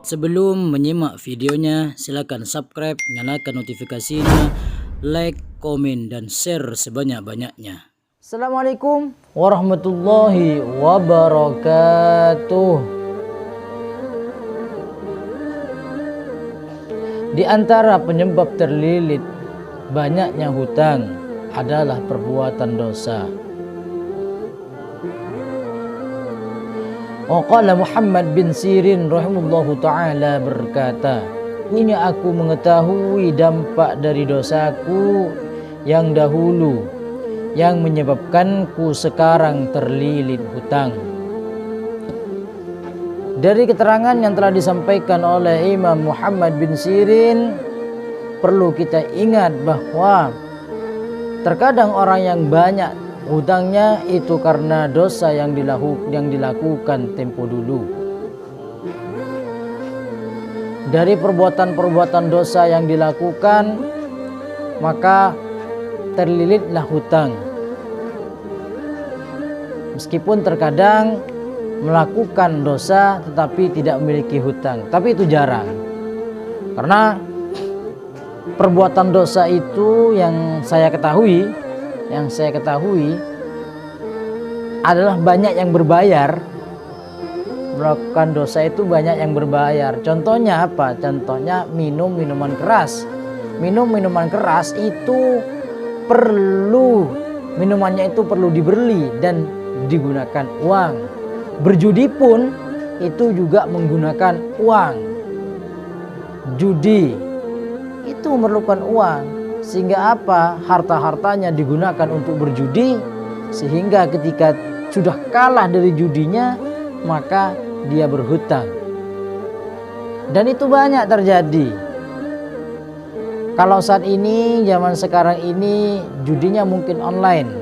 Sebelum menyimak videonya, silakan subscribe, nyalakan notifikasinya, like, komen, dan share sebanyak-banyaknya. Assalamualaikum warahmatullahi wabarakatuh. Di antara penyebab terlilit banyaknya hutang adalah perbuatan dosa. Qala Muhammad bin Sirin rahimahullahu ta'ala berkata, "Ini aku mengetahui dampak dari dosaku yang dahulu yang menyebabkanku sekarang terlilit hutang." Dari keterangan yang telah disampaikan oleh Imam Muhammad bin Sirin, perlu kita ingat bahwa terkadang orang yang banyak hutangnya itu karena dosa yang dilakukan tempo dulu. Dari perbuatan-perbuatan dosa yang dilakukan, maka terlilitlah hutang. Meskipun terkadang melakukan dosa tetapi tidak memiliki hutang, tapi itu jarang. Karena perbuatan dosa itu yang saya ketahui adalah banyak yang berbayar. Melakukan dosa itu banyak yang berbayar. Contohnya apa? Contohnya minum minuman keras. Minum minuman keras itu minumannya itu perlu dibeli dan digunakan uang. Berjudi pun itu juga menggunakan uang. Judi itu memerlukan uang, sehingga apa? Harta-hartanya digunakan untuk berjudi, sehingga ketika sudah kalah dari judinya maka dia berhutang. Dan itu banyak terjadi. Kalau saat ini, zaman sekarang ini, judinya mungkin online,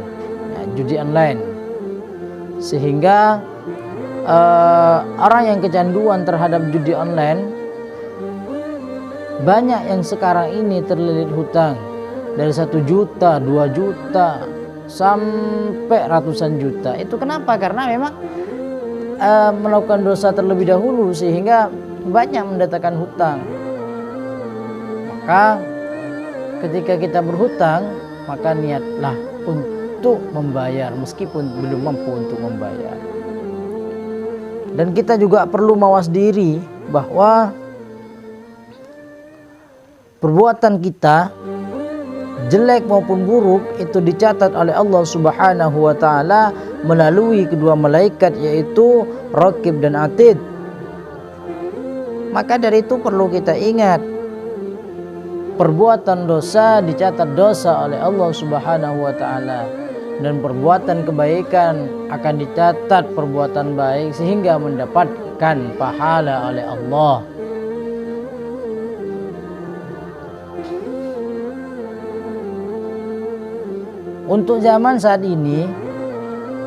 ya, judi online, sehingga orang yang kecanduan terhadap judi online banyak yang sekarang ini terlilit hutang dari 1 juta, 2 juta, sampai ratusan juta. Itu kenapa? Karena memang melakukan dosa terlebih dahulu sehingga banyak mendatangkan hutang. Maka ketika kita berhutang, maka niatlah untuk membayar meskipun belum mampu untuk membayar. Dan kita juga perlu mawas diri bahwa perbuatan kita jelek maupun buruk itu dicatat oleh Allah Subhanahu wa taala melalui kedua malaikat, yaitu Raqib dan Atid. Maka dari itu perlu kita ingat, perbuatan dosa dicatat dosa oleh Allah Subhanahu wa taala, dan perbuatan kebaikan akan dicatat perbuatan baik sehingga mendapatkan pahala oleh Allah. Untuk zaman saat ini,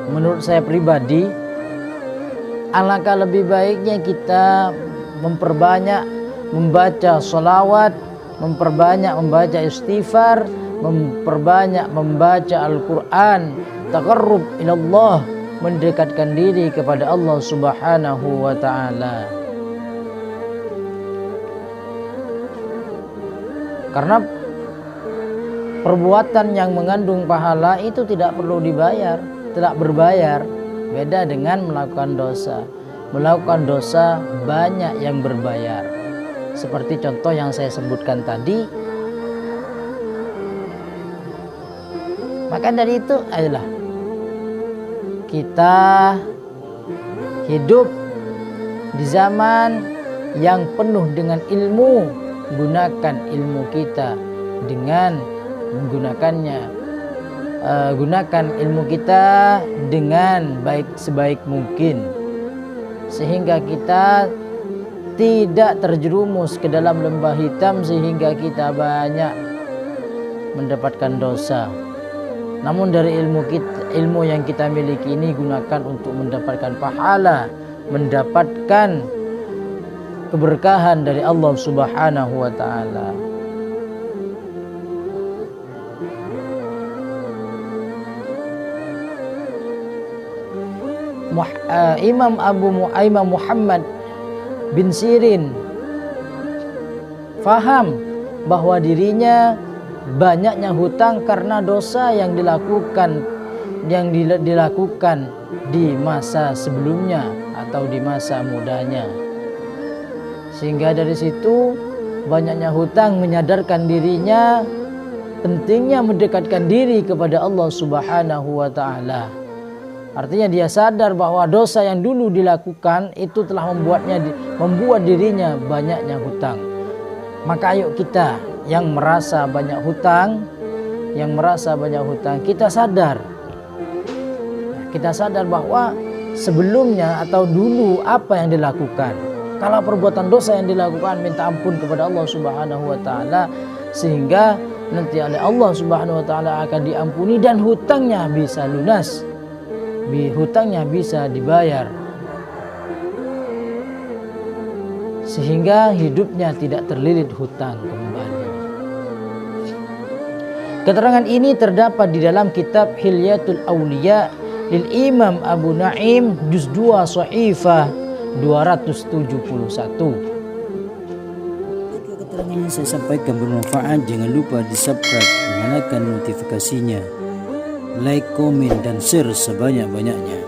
menurut saya pribadi, alangkah lebih baiknya kita memperbanyak membaca sholawat, memperbanyak membaca istighfar, memperbanyak membaca Al-Quran, taqarrub ilallah, mendekatkan diri kepada Allah Subhanahu wa ta'ala. Karena perbuatan yang mengandung pahala itu tidak perlu dibayar, tidak berbayar. Beda dengan melakukan dosa. Melakukan dosa banyak yang berbayar. Seperti contoh yang saya sebutkan tadi. Maka dari itu adalah kita hidup di zaman yang penuh dengan ilmu. Gunakan ilmu kita dengan menggunakannya. Gunakan ilmu kita dengan sebaik mungkin, sehingga kita tidak terjerumus ke dalam lembah hitam sehingga kita banyak mendapatkan dosa. Namun dari ilmu yang kita miliki ini gunakan untuk mendapatkan pahala, mendapatkan keberkahan dari Allah Subhanahu wa ta'ala. Imam Muhammad bin Sirin faham bahwa dirinya banyaknya hutang karena dosa yang dilakukan di masa sebelumnya atau di masa mudanya. Sehingga dari situ banyaknya hutang menyadarkan dirinya pentingnya mendekatkan diri kepada Allah Subhanahu wa taala. Artinya dia sadar bahwa dosa yang dulu dilakukan itu telah membuat dirinya banyaknya hutang. Maka ayo kita yang merasa banyak hutang, kita sadar. Kita sadar bahwa sebelumnya atau dulu apa yang dilakukan. Kalau perbuatan dosa yang dilakukan, minta ampun kepada Allah Subhanahu wa taala sehingga nanti oleh Allah Subhanahu wa taala akan diampuni dan hutangnya bisa lunas. Hutangnya bisa dibayar. Sehingga hidupnya tidak terlilit hutang kembali. Keterangan ini terdapat di dalam kitab Hilyatul Auliya lil Imam Abu Naim juz 2 Shahifah 271. Jika keterangan yang saya sampaikan bermanfaat, jangan lupa di subscribe, nyalakan notifikasinya, like, komen, dan share sebanyak-banyaknya.